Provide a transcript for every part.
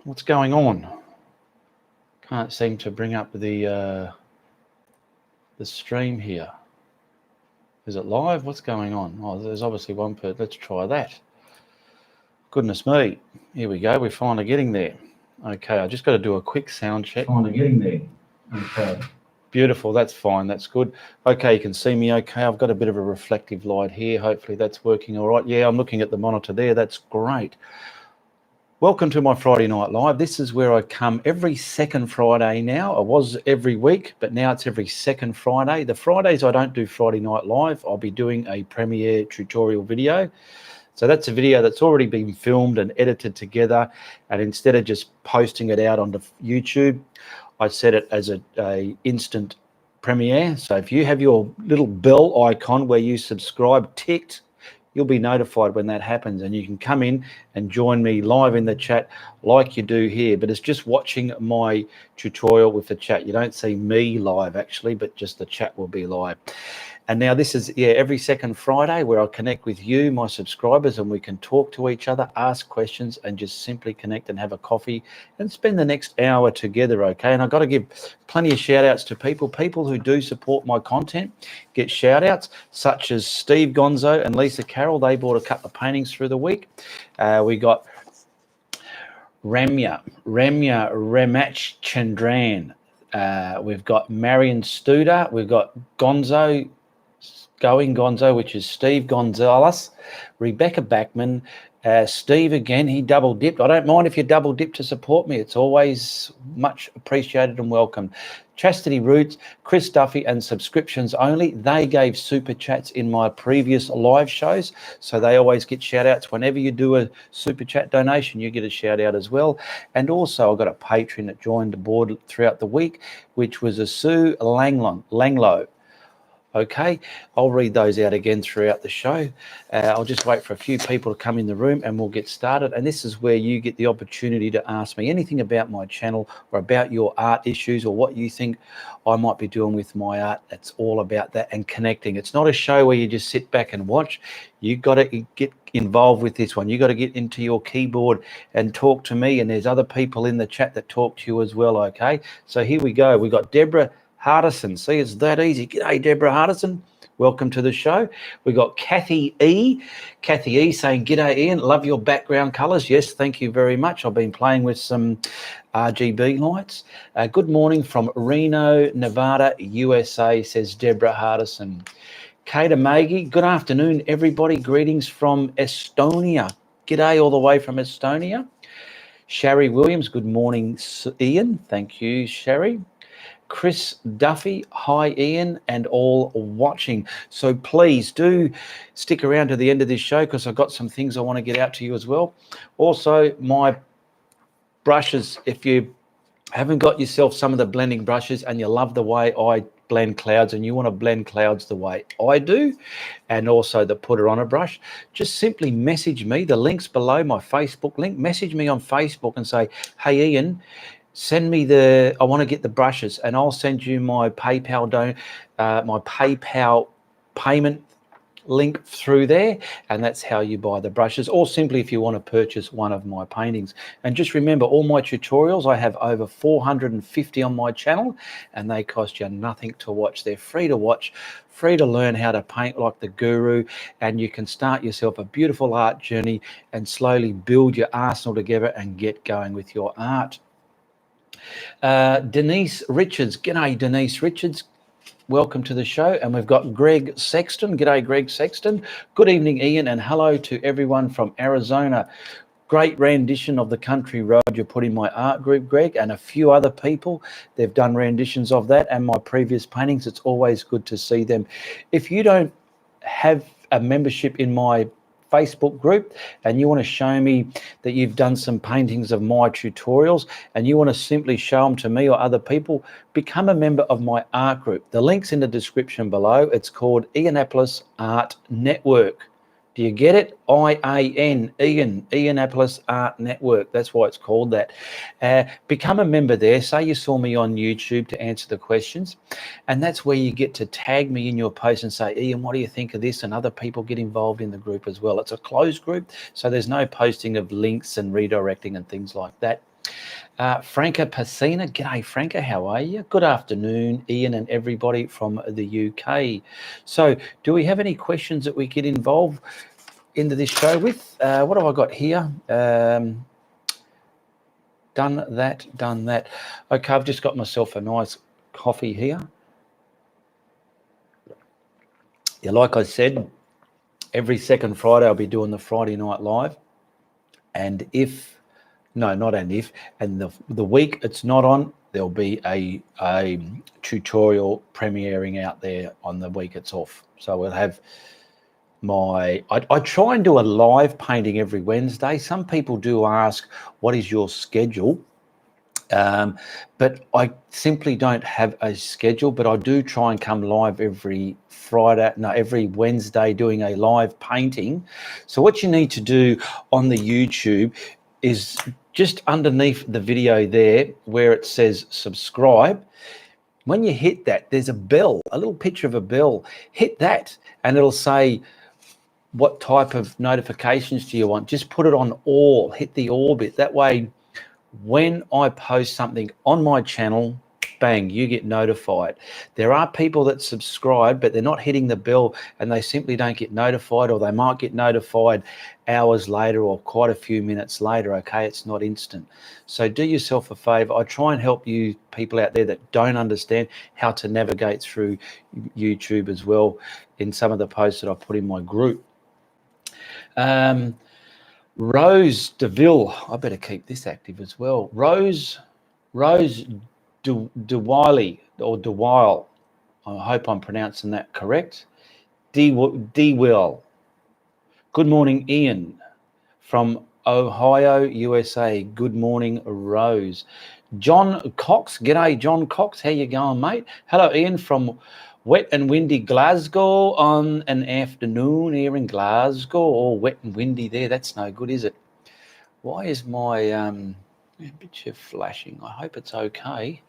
What's going on? Can't seem to bring up the stream here. Is it live? What's going on? Oh, there's obviously one per. Let's try that. Goodness me. Here we go. We're finally getting there. Okay, I just got to do a quick sound check. Finally getting there. Okay. Beautiful. That's fine. That's good. Okay, you can see me okay. I've got a bit of a reflective light here. Hopefully that's working all right. Yeah, I'm looking at the monitor there. That's great. Welcome to my Friday Night Live. This is where I come every second Friday now. I was every week, but now it's every second Friday. The Fridays I don't do Friday Night Live. I'll be doing a Premiere tutorial video. So that's a video that's already been filmed and edited together. And instead of just posting it out onto YouTube, I set it as a instant premiere. So if you have your little bell icon where you subscribe ticked, you'll be notified when that happens, and you can come in and join me live in the chat like you do here. But it's just watching my tutorial with the chat. You don't see me live actually, but just the chat will be live. And now this is every second Friday where I'll connect with you, my subscribers, and we can talk to each other, ask questions, and just simply connect and have a coffee and spend the next hour together, okay? And I've got to give plenty of shout outs to people who do support my content, get shout outs, such as Steve Gonzo and Lisa Carroll. They bought a couple of paintings through the week. We got Ramach Chandran. We've got Marion Studer. We've got Gonzo, which is Steve Gonzalez, Rebecca Backman, Steve again, he double dipped. I don't mind if you double dip to support me. It's always much appreciated and welcome. Chastity Roots, Chris Duffy, and Subscriptions Only. They gave super chats in my previous live shows, so they always get shout outs. Whenever you do a super chat donation, you get a shout out as well. And also I've got a patron that joined the board throughout the week, which was a Sue Langlow. Okay, I'll read those out again throughout the show. I'll just wait for a few people to come in the room and we'll get started. And this is where you get the opportunity to ask me anything about my channel or about your art issues or what you think I might be doing with my art. It's all about that and connecting. It's not a show where you just sit back and watch. You've got to get involved with this one. You've got to get into your keyboard and talk to me. And there's other people in the chat that talk to you as well, okay? So here we go. We've got Deborah Hardison. See, it's that easy. G'day, Deborah Hardison. Welcome to the show. We've got Kathy E. Kathy E saying, g'day, Ian. Love your background colours. Yes, thank you very much. I've been playing with some RGB lights. Good morning from Reno, Nevada, USA, says Deborah Hardison. Kata Maggie, good afternoon, everybody. Greetings from Estonia. G'day all the way from Estonia. Sherry Williams, good morning, Ian. Thank you, Sherry. Chris Duffy, hi Ian, and all watching. So please do stick around to the end of this show because I've got some things I want to get out to you as well. Also, my brushes, if you haven't got yourself some of the blending brushes and you love the way I blend clouds and you want to blend clouds the way I do, and also the put it on a brush, just simply message me. The link's below, my Facebook link. Message me on Facebook and say, hey Ian, send me I want to get the brushes, and I'll send you my PayPal payment link through there, and that's how you buy the brushes, or simply if you want to purchase one of my paintings. And just remember, all my tutorials, I have over 450 on my channel, and they cost you nothing to watch. They're free to watch, free to learn how to paint like the guru, and you can start yourself a beautiful art journey and slowly build your arsenal together and get going with your art. Denise Richards, g'day Denise Richards, welcome to the show. And we've got Greg Sexton, g'day Greg Sexton, good evening Ian, and hello to everyone from Arizona. Great rendition of the Country Road you put in my art group, Greg, and a few other people. They've done renditions of that and my previous paintings. It's always good to see them. If you don't have a membership in my Facebook group and you want to show me that you've done some paintings of my tutorials and you want to simply show them to me or other people, become a member of my art group. The link's in the description below. It's called Ianapolis Art Network. Do you get it? IAN, Ianapolis Art Network. That's why it's called that. Become a member there. Say you saw me on YouTube to answer the questions. And that's where you get to tag me in your post and say, Ian, what do you think of this? And other people get involved in the group as well. It's a closed group, so there's no posting of links and redirecting and things like that. Franca Pacina, g'day Franca, how are you? Good afternoon, Ian and everybody from the UK. So do we have any questions that we get involved into this show with? What have I got here? Done that. Okay, I've just got myself a nice coffee here. Yeah, like I said, every second Friday I'll be doing the Friday Night Live. And the week it's not on, there'll be a tutorial premiering out there on the week it's off. So we'll have I try and do a live painting every Wednesday. Some people do ask, what is your schedule? But I simply don't have a schedule, but I do try and come live every Wednesday doing a live painting. So what you need to do on the YouTube is just underneath the video there where it says subscribe. When you hit that, there's a bell, a little picture of a bell. Hit that and it'll say, what type of notifications do you want? Just put it on all, hit the all bit. That way, when I post something on my channel, bang, you get notified. There are people that subscribe, but they're not hitting the bell and they simply don't get notified, or they might get notified hours later or quite a few minutes later, okay? It's not instant. So do yourself a favor. I try and help you people out there that don't understand how to navigate through YouTube as well in some of the posts that I put in my group. Rose DeVille, I better keep this active as well. Rose DeWiley or DeWile, I hope I'm pronouncing that correct. D-Will. Good morning, Ian from Ohio, USA. Good morning, Rose. John Cox, g'day, John Cox. How you going, mate? Hello, Ian from wet and windy Glasgow on an afternoon here in Glasgow. All wet and windy there. That's no good, is it? Why is my picture flashing? I hope it's okay.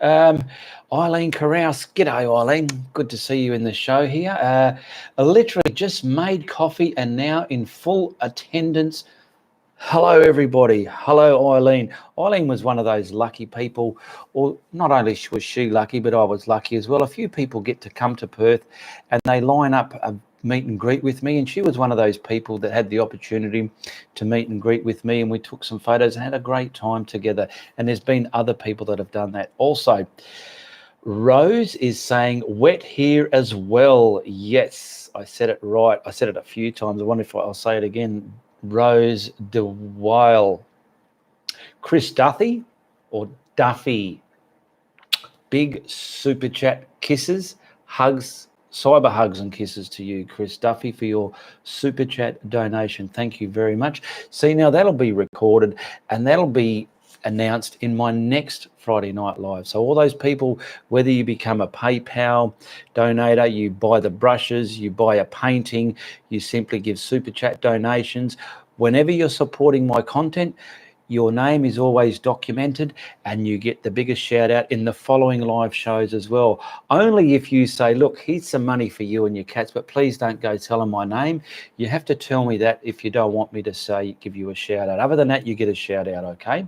Eileen Carouse. G'day, Eileen. Good to see you in the show here. I literally just made coffee and now in full attendance. Hello, everybody. Hello, Eileen. Eileen was one of those lucky people, or not only was she lucky, but I was lucky as well. A few people get to come to Perth and they line up a meet and greet with me, and she was one of those people that had the opportunity to meet and greet with me, and we took some photos and had a great time together. And there's been other people that have done that also. Rose is saying wet here as well. Yes, I said it right. I said it a few times. I wonder if I'll say it again. Rose DeWile. Chris Duffy or Duffy. Big super chat kisses, hugs, cyber hugs and kisses to you, Chris Duffy, for your super chat donation. Thank you very much. See, now that'll be recorded and that'll be announced in my next Friday Night Live. So all those people, whether you become a PayPal donator, you buy the brushes, you buy a painting, you simply give super chat donations, whenever you're supporting my content, your name is always documented and you get the biggest shout out in the following live shows as well. Only if you say, look, here's some money for you and your cats, but please don't go tell them my name. You have to tell me that if you don't want me to say, give you a shout out. Other than that, you get a shout out, okay?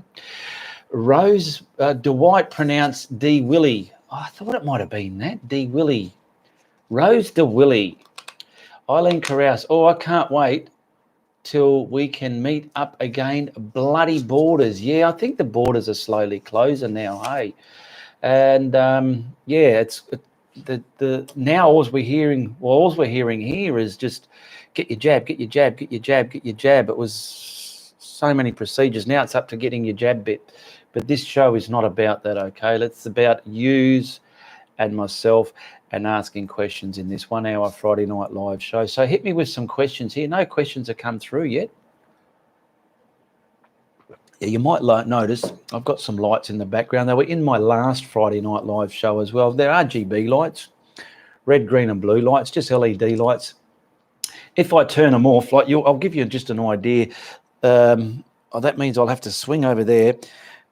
Rose DeWhite pronounced D Willie. Oh, I thought it might have been that. D Willie. Rose DeWillie. Eileen Carouse. Oh, I can't wait till we can meet up again. Bloody borders. Yeah, I think the borders are slowly closing now, hey. And yeah, it's the now all we're hearing here is just get your jab, get your jab, get your jab, get your jab. It was so many procedures. Now it's up to getting your jab bit. But this show is not about that, okay? It's about yous and myself and asking questions in this 1 hour Friday Night Live show. So hit me with some questions here. No questions have come through yet. Yeah, you might notice I've got some lights in the background. They were in my last Friday Night Live show as well. They're RGB lights, red, green and blue lights, just LED lights. If I turn them off, like I'll give you just an idea. That means I'll have to swing over there,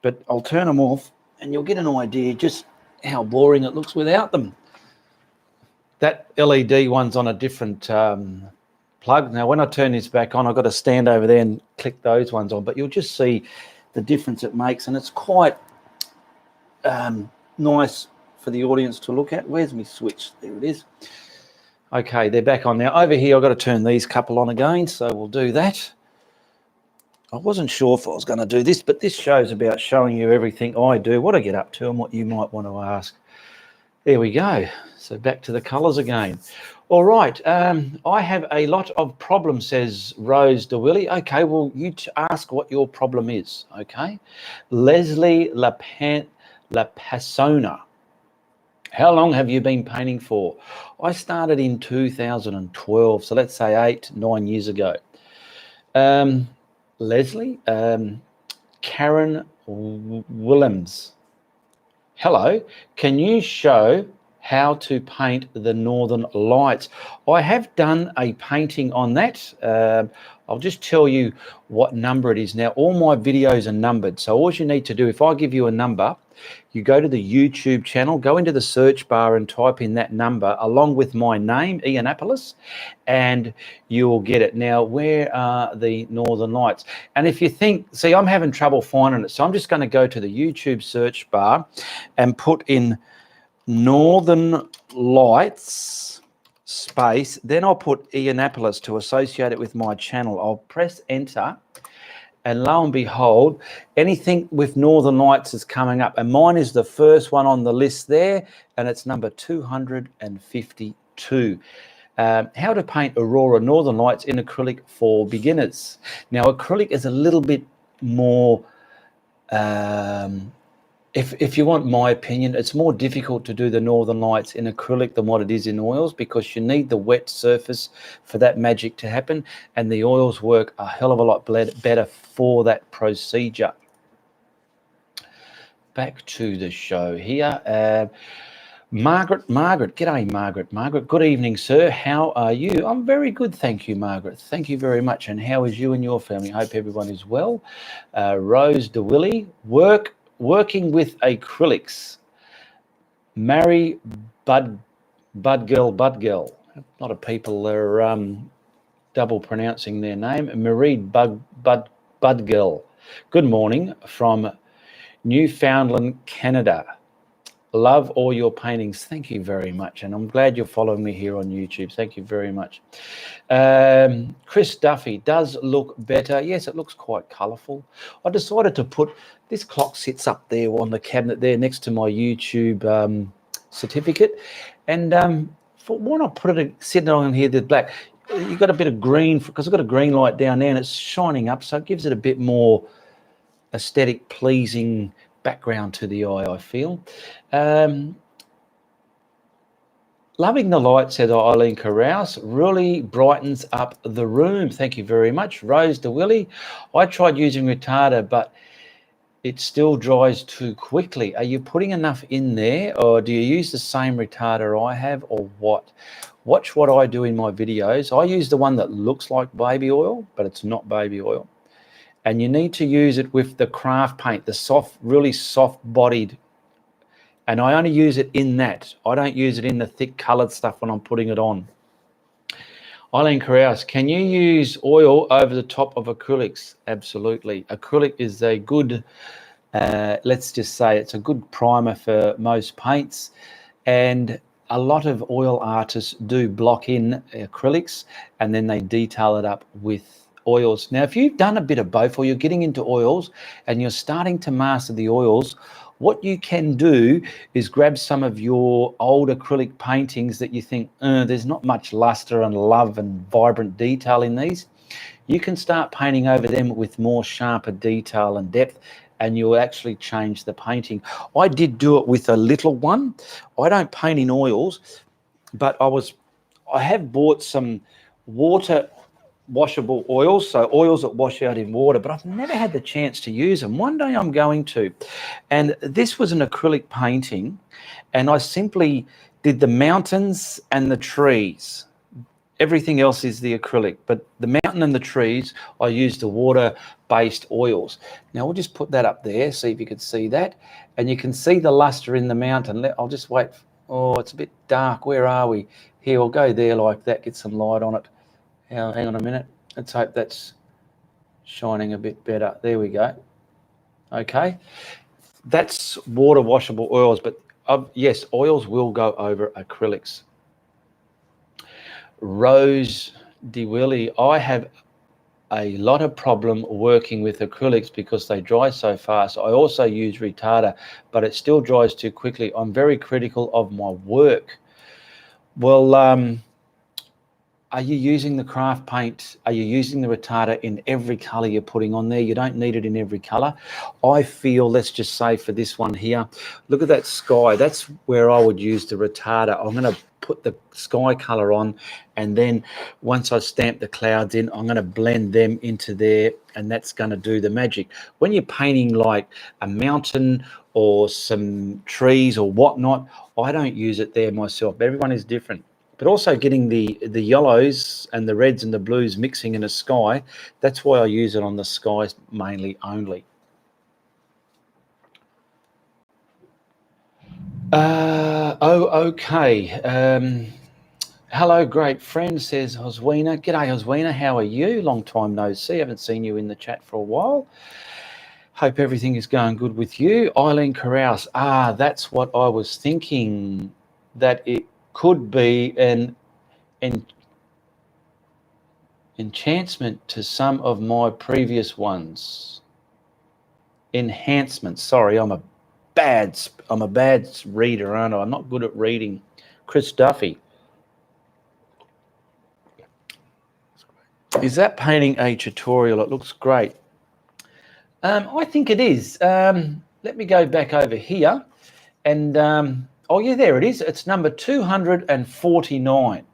but I'll turn them off and you'll get an idea just how boring it looks without them. That LED one's on a different plug. Now, when I turn this back on, I've got to stand over there and click those ones on, but you'll just see the difference it makes, and it's quite nice for the audience to look at. Where's my switch? There it is. Okay, they're back on now. Over here, I've got to turn these couple on again, so we'll do that. I wasn't sure if I was going to do this, but this show's about showing you everything I do, what I get up to, and what you might want to ask. There we go. So back to the colours again. All right. I have a lot of problems, says Rose DeWilly. Okay, well, you ask what your problem is, okay? Leslie Lapasona. How long have you been painting for? I started in 2012, so let's say 8-9 years ago. Leslie, Karen Willems. Hello, can you show how to paint the Northern Lights? I have done a painting on that. I'll just tell you what number it is. Now, all my videos are numbered, so all you need to do, if I give you a number, you go to the YouTube channel, go into the search bar and type in that number along with my name, Ianapolis, and you'll get it. Now, where are the Northern Lights? And if you think, see, I'm having trouble finding it, so I'm just going to go to the YouTube search bar and put in Northern Lights space, then I'll put Ianapolis to associate it with my channel. I'll press enter, and lo and behold, anything with Northern Lights is coming up, and mine is the first one on the list there, and it's number 252. How to paint Aurora Northern Lights in acrylic for beginners. Now, acrylic is a little bit more if you want my opinion, it's more difficult to do the Northern Lights in acrylic than what it is in oils, because you need the wet surface for that magic to happen, and the oils work a hell of a lot better for that procedure. Back to the show here. Margaret, g'day, Margaret. Good evening, sir. How are you? I'm very good, thank you, Margaret. Thank you very much. And how is you and your family? I hope everyone is well. Rose DeWilly, working with acrylics. Mary Budgirl. A lot of people are double pronouncing their name. Marie Budgirl. Good morning from Newfoundland, Canada. Love all your paintings. Thank you very much. And I'm glad you're following me here on YouTube. Thank you very much. Chris Duffy, does look better. Yes, it looks quite colourful. I decided to put, this clock sits up there on the cabinet there next to my YouTube certificate. And why not put it sitting on here, the black? You've got a bit of green, because I've got a green light down there and it's shining up, so it gives it a bit more aesthetic, pleasing background to the eye, I feel. Loving the light, said Eileen Carouse, really brightens up the room. Thank you very much. Rose DeWilly, I tried using retarder, but it still dries too quickly. Are you putting enough in there, or do you use the same retarder I have, or what? Watch what I do in my videos. I use the one that looks like baby oil, but it's not baby oil. And you need to use it with the craft paint, the soft, really soft-bodied. And I only use it in that. I don't use it in the thick coloured stuff when I'm putting it on. Eileen Carouse, can you use oil over the top of acrylics? Absolutely. Acrylic is a good, let's just say it's a good primer for most paints. And a lot of oil artists do block in acrylics and then they detail it up with oils. Now, if you've done a bit of both, or you're getting into oils and you're starting to master the oils, what you can do is grab some of your old acrylic paintings that you think, there's not much luster and love and vibrant detail in these. You can start painting over them with more sharper detail and depth, and you'll actually change the painting. I did do it with a little one. I don't paint in oils, but I have bought some water washable oils, so oils that wash out in water, but I've never had the chance to use them. One day I'm going to. And this was an acrylic painting, and I simply did the mountains and the trees. Everything else is the acrylic, but the mountain and the trees, I use the water-based oils. Now we'll just put that up there, see if you can see that. And you can see the luster in the mountain. I'll just wait. Oh, it's a bit dark. Where are we? Here, we'll go there like that, get some light on it. Hang on a minute. Let's hope that's shining a bit better. There we go. Okay. That's water washable oils, but yes, oils will go over acrylics. Rose DeWillie, I have a lot of problem working with acrylics because they dry so fast. I also use retarder, but it still dries too quickly. I'm very critical of my work. Well, are you using the craft paint? Are you using the retarder in every color you're putting on there? You don't need it in every color. I feel, let's just say for this one here, look at that sky. That's where I would use the retarder. I'm going to put the sky color on, and then once I stamp the clouds in, I'm going to blend them into there, and that's going to do the magic. When you're painting like a mountain or some trees or whatnot, I don't use it there myself. Everyone is different. But also getting the yellows and the reds and the blues mixing in a sky, that's why I use it on the skies mainly only. Okay. Hello, great friend, says Hoswina. G'day, Hoswina. How are you? Long time no see. Haven't seen you in the chat for a while. Hope everything is going good with you. Eileen Carouse. That's what I was thinking, that it could be an enhancement to some of my previous ones. Enhancement. Sorry, I'm a bad reader, aren't I? I'm not good at reading. Chris Duffy. Is that painting a tutorial? It looks great. I think it is. Let me go back over here, and oh yeah, there it is. It's number 249.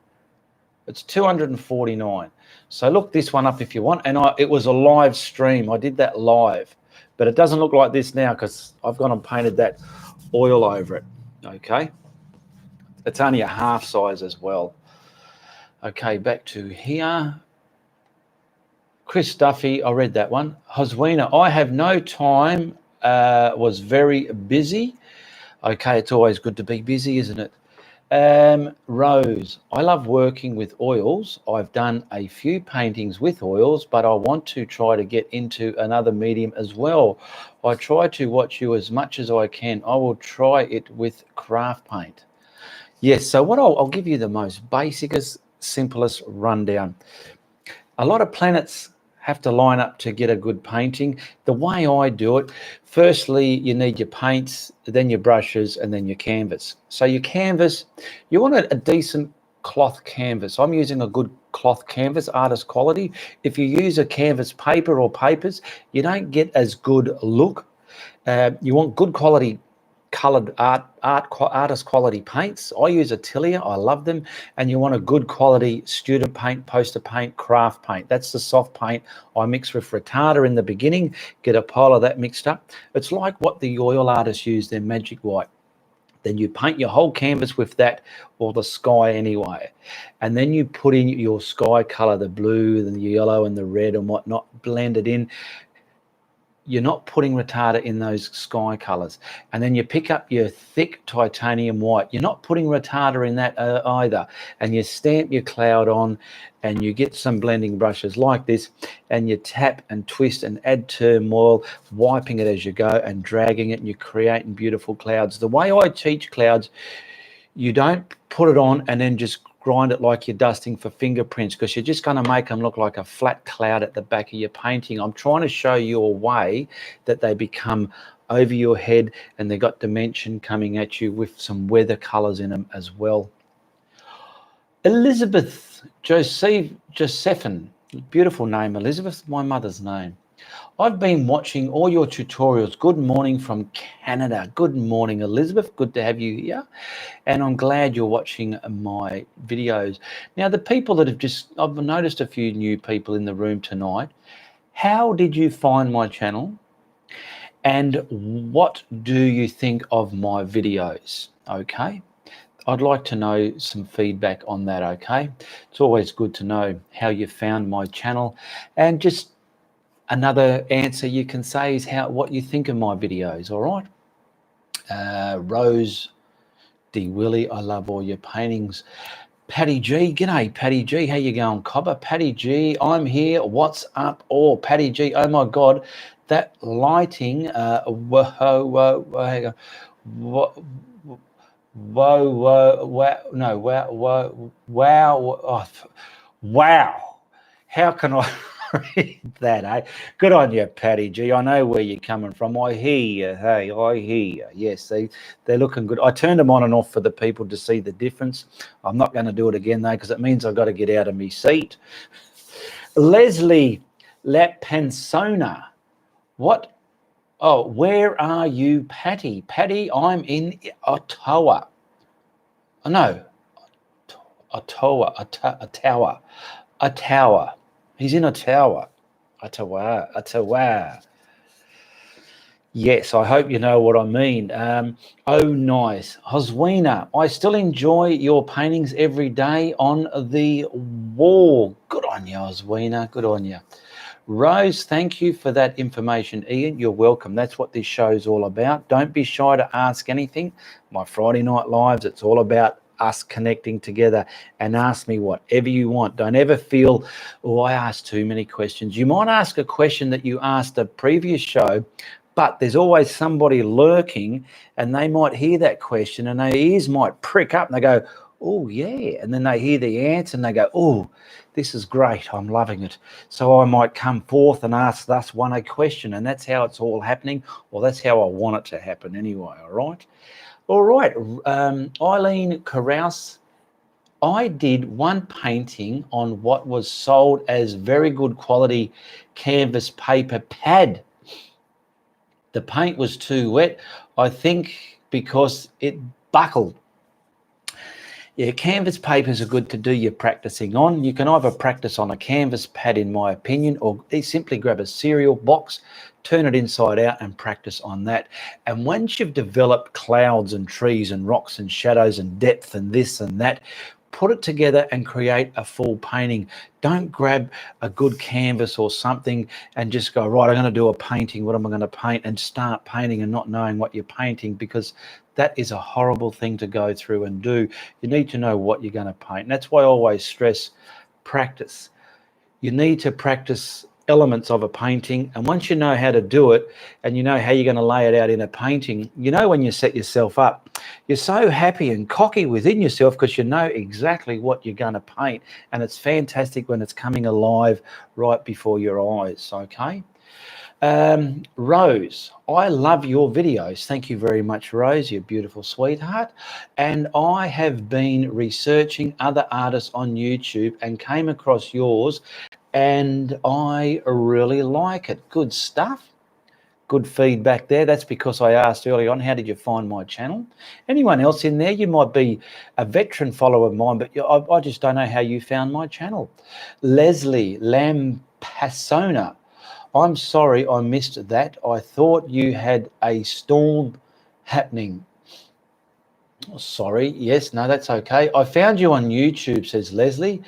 It's 249. So look this one up if you want. And it was a live stream. I did that live, but it doesn't look like this now because I've gone and painted that oil over it. Okay. It's only a half size as well. Okay, back to here. Chris Duffy, I read that one. Hoswina, I have no time, was very busy. Okay, it's always good to be busy, isn't it? Rose, I love working with oils. I've done a few paintings with oils, but I want to try to get into another medium as well. I try to watch you as much as I can. I will try it with craft paint. Yes, so what I'll give you the most basicest, simplest rundown. A lot of planets have to line up to get a good painting. The way I do it, firstly, you need your paints, then your brushes, and then your canvas. So your canvas, you want a decent cloth canvas. I'm using a good cloth canvas, artist quality. If you use a canvas paper or papers, you don't get as good look. You want good quality colored artist quality paints. I use Atelier, I love them. And you want a good quality student paint, poster paint, craft paint. That's the soft paint I mix with retarder in the beginning, get a pile of that mixed up. It's like what the oil artists use, their magic white. Then you paint your whole canvas with that, or the sky anyway. And then you put in your sky color, the blue, the yellow and the red and whatnot, blend it in. You're not putting retarder in those sky colors. And then you pick up your thick titanium white. You're not putting retarder in that either. And you stamp your cloud on, and you get some blending brushes like this, and you tap and twist and add turmoil, wiping it as you go and dragging it, and you're creating beautiful clouds. The way I teach clouds, you don't put it on and then just grind it like you're dusting for fingerprints, because you're just going to make them look like a flat cloud at the back of your painting. I'm trying to show you a way that they become over your head, and they've got dimension coming at you with some weather colors in them as well. Elizabeth Josephine, beautiful name, Elizabeth, my mother's name. I've been watching all your tutorials. Good morning from Canada. Good morning, Elizabeth. Good to have you here. And I'm glad you're watching my videos. Now, the people that I've noticed a few new people in the room tonight. How did you find my channel? And what do you think of my videos? Okay. I'd like to know some feedback on that, okay? It's always good to know how you found my channel. And just another answer you can say is what you think of my videos, all right? Rose D. Willie, I love all your paintings. Patty G, g'day Patty G, how you going, Cobber? Patty G, I'm here, what's up? Oh, Patty G, oh my God, that lighting, whoa, wow. How can I read that, eh? Good on you, Patty G. I know where you're coming from. I hear you. Hey, I hear you. Yes, they're looking good. I turned them on and off for the people to see the difference. I'm not going to do it again, though, because it means I've got to get out of my seat. Leslie Lapensona. What? Oh, where are you, Patty? Patty, I'm in Ottawa. Oh, no, Ottawa, a tower. He's in a tower. Ottawa. Yes, I hope you know what I mean. Oh, nice. Hoswina, I still enjoy your paintings every day on the wall. Good on you, Hoswina. Good on you. Rose, thank you for that information, Ian. You're welcome. That's what this show's all about. Don't be shy to ask anything. My Friday Night Lives, it's all about us connecting together, and ask me whatever you want. Don't ever feel, oh, I asked too many questions. You might ask a question that you asked a previous show, but there's always somebody lurking, and they might hear that question and their ears might prick up and they go, oh, yeah. And then they hear the answer and they go, oh, this is great. I'm loving it. So I might come forth and ask thus one a question, and that's how it's all happening, or that's how I want it to happen anyway, all right? All right, Eileen Carouse, I did one painting on what was sold as very good quality canvas paper pad. The paint was too wet, I think, because it buckled. Yeah, canvas papers are good to do your practicing on. You can either practice on a canvas pad, in my opinion, or simply grab a cereal box, turn it inside out and practice on that. And once you've developed clouds and trees and rocks and shadows and depth and this and that, put it together and create a full painting. Don't grab a good canvas or something and just go, right, I'm going to do a painting. What am I going to paint? And start painting and not knowing what you're painting, because that is a horrible thing to go through and do. You need to know what you're going to paint. And that's why I always stress practice. You need to practice elements of a painting, and once you know how to do it and you know how you're going to lay it out in a painting, you know, when you set yourself up, you're so happy and cocky within yourself because you know exactly what you're going to paint, and it's fantastic when it's coming alive right before your eyes. Okay. Rose, I love your videos. Thank you very much, Rose. You're a beautiful sweetheart. And I have been researching other artists on YouTube and came across yours, and I really like it. Good stuff. Good feedback there. That's because I asked early on, how did you find my channel? Anyone else in there? You might be a veteran follower of mine, but I just don't know how you found my channel. Leslie Lampasona, I'm sorry I missed that. I thought you had a storm happening. Sorry. Yes, no, that's okay. I found you on YouTube, says Leslie,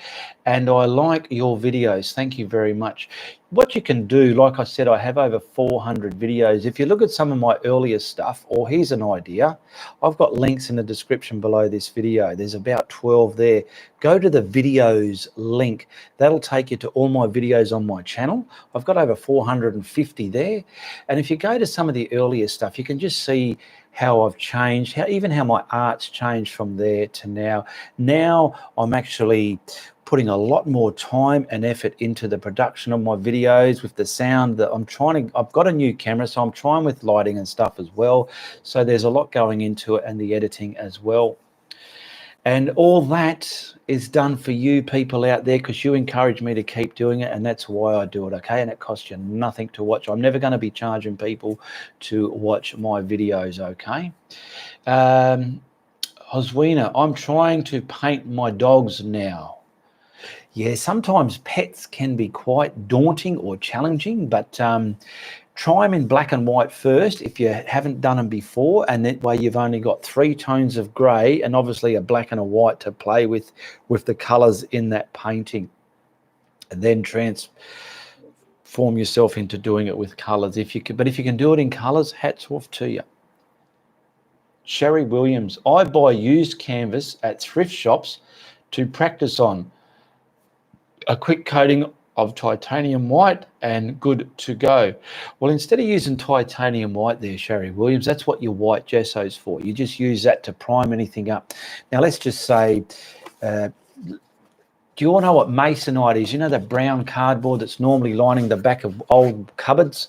and I like your videos. Thank you very much. What you can do, like I said, I have over 400 videos. If you look at some of my earlier stuff, or here's an idea, I've got links in the description below this video. There's about 12 there. Go to the videos link. That'll take you to all my videos on my channel. I've got over 450 there. And if you go to some of the earlier stuff, you can just see how I've changed, even how my art's changed from there to now. Now I'm actually putting a lot more time and effort into the production of my videos with the sound that I've got a new camera, so I'm trying with lighting and stuff as well. So there's a lot going into it, and the editing as well. And all that is done for you people out there because you encourage me to keep doing it, and that's why I do it, okay? And it costs you nothing to watch. I'm never going to be charging people to watch my videos, okay? Hoswina, I'm trying to paint my dogs now. Yeah, sometimes pets can be quite daunting or challenging, but try them in black and white first if you haven't done them before, and that way you've only got 3 tones of grey and obviously a black and a white to play with the colours in that painting, and then transform yourself into doing it with colours if you can. But if you can do it in colours, hats off to you. Sherry Williams, I buy used canvas at thrift shops to practice on. A quick coating of titanium white and good to go. Well, instead of using titanium white there, Sherry Williams, that's what your white gesso's for. You just use that to prime anything up. Now, let's just say, do you all know what masonite is? You know the brown cardboard that's normally lining the back of old cupboards?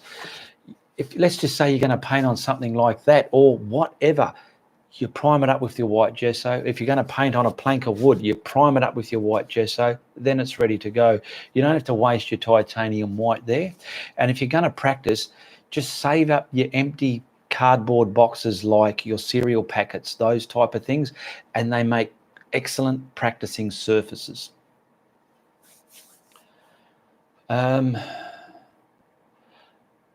Let's just say you're going to paint on something like that or whatever, you prime it up with your white gesso. If you're going to paint on a plank of wood, you prime it up with your white gesso, then it's ready to go. You don't have to waste your titanium white there. And if you're going to practice, just save up your empty cardboard boxes like your cereal packets, those type of things, and they make excellent practicing surfaces.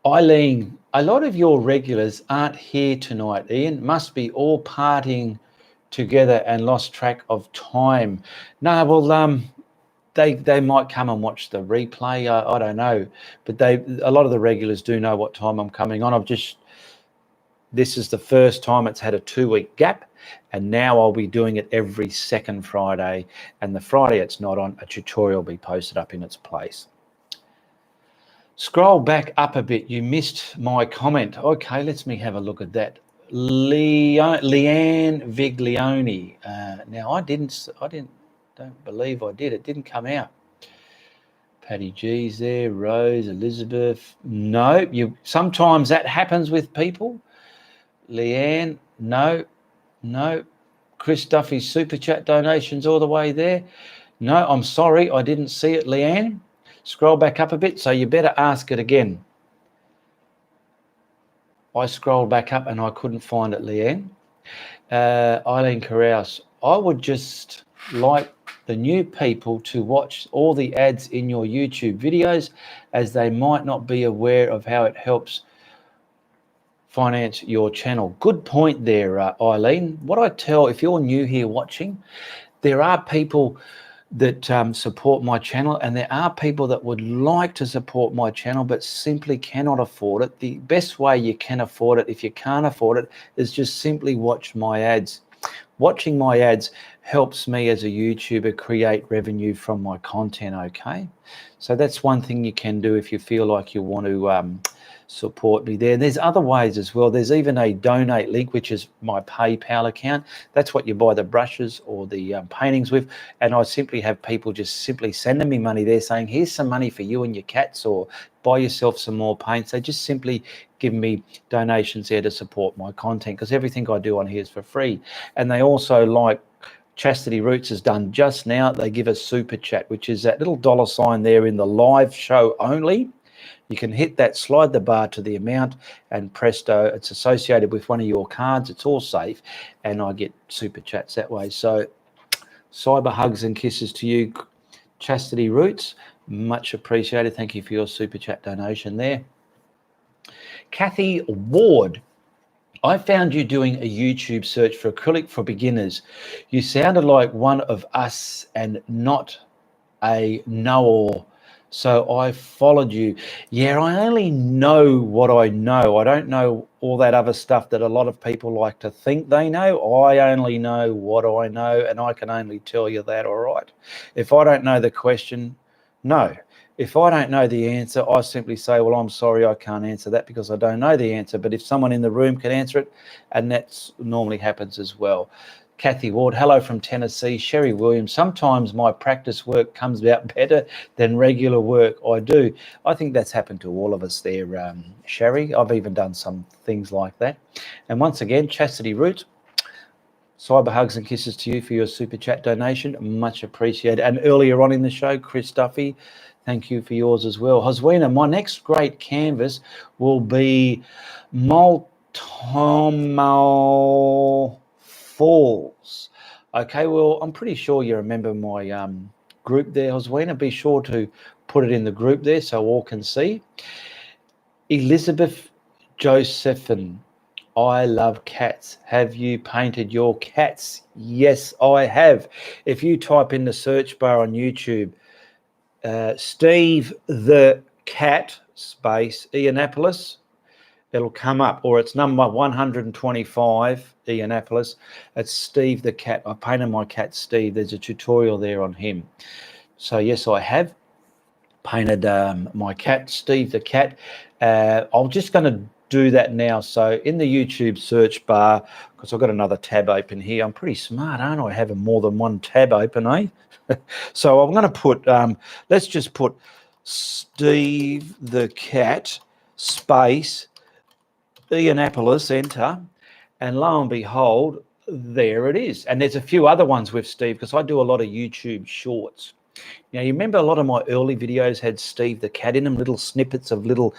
Eileen, a lot of your regulars aren't here tonight, Ian. Must be all partying together and lost track of time. No, well, they might come and watch the replay. I don't know, but a lot of the regulars do know what time I'm coming on. This is the first time it's had a 2-week gap, and now I'll be doing it every second Friday, and the Friday it's not on, a tutorial will be posted up in its place. Scroll back up a bit. You missed my comment. Okay, let's me have a look at that. Leanne Viglione. Now I don't believe I did. It didn't come out. Patty G's there. Rose, Elizabeth. No, sometimes that happens with people. Leanne, no. Chris Duffy's super chat donations all the way there. No, I'm sorry, I didn't see it, Leanne. Scroll back up a bit, so you better ask it again. I scrolled back up and I couldn't find it, Leanne. Eileen Carouse, I would just like the new people to watch all the ads in your YouTube videos, as they might not be aware of how it helps finance your channel. Good point there, Eileen. What I tell, if you're new here watching, there are people that support my channel, and there are people that would like to support my channel but simply cannot afford it. The best way you can afford it, if you can't afford it, is just simply watch my ads. Watching my ads helps me as a YouTuber create revenue from my content, okay? So that's one thing you can do if you feel like you want to support me there. There's other ways as well. There's even a donate link, which is my PayPal account. That's what you buy the brushes or the paintings with, and I simply have people just simply sending me money there saying, here's some money for you and your cats, or buy yourself some more paints. They just simply give me donations there to support my content, because everything I do on here is for free. And they also, like Chastity Roots has done just now, they give a super chat, which is that little $ there in the live show only. You can hit that, slide the bar to the amount, and presto, it's associated with one of your cards. It's all safe, and I get super chats that way. So cyber hugs and kisses to you, Chastity Roots. Much appreciated. Thank you for your super chat donation there. Kathy Ward, I found you doing a YouTube search for acrylic for beginners. You sounded like one of us and not a know-all, so I followed you. Yeah, I only know what I know. I don't know all that other stuff that a lot of people like to think they know. I only know what I know, and I can only tell you that, all right? If I don't know the question, no. If I don't know the answer, I simply say, well, I'm sorry, I can't answer that because I don't know the answer. But if someone in the room can answer it, and that normally happens as well. Kathy Ward, hello from Tennessee. Sherry Williams, sometimes my practice work comes out better than regular work. I do. I think that's happened to all of us there, Sherry. I've even done some things like that. And once again, Chastity Roots, cyber hugs and kisses to you for your super chat donation. Much appreciated. And earlier on in the show, Chris Duffy, thank you for yours as well. Hoswina, my next great canvas will be Multnomah Falls. Okay, well, I'm pretty sure you remember my group there, Oswina. Be sure to put it in the group there so all can see. Elizabeth Josephine, I love cats. Have you painted your cats? Yes, I have. If you type in the search bar on YouTube, Steve the Cat space Ianapolis, it'll come up, or it's number 125, Ianapolis. It's Steve the Cat. I painted my cat Steve. There's a tutorial there on him. So yes, I have painted my cat Steve the Cat. I'm just going to do that now. So in the YouTube search bar, because I've got another tab open here. I'm pretty smart, aren't I, having more than one tab open, eh? So I'm going to put, let's just put Steve the Cat space Ianapolis, enter, and lo and behold, there it is. And there's a few other ones with Steve, because I do a lot of YouTube shorts. Now, you remember a lot of my early videos had Steve the Cat in them, little snippets of little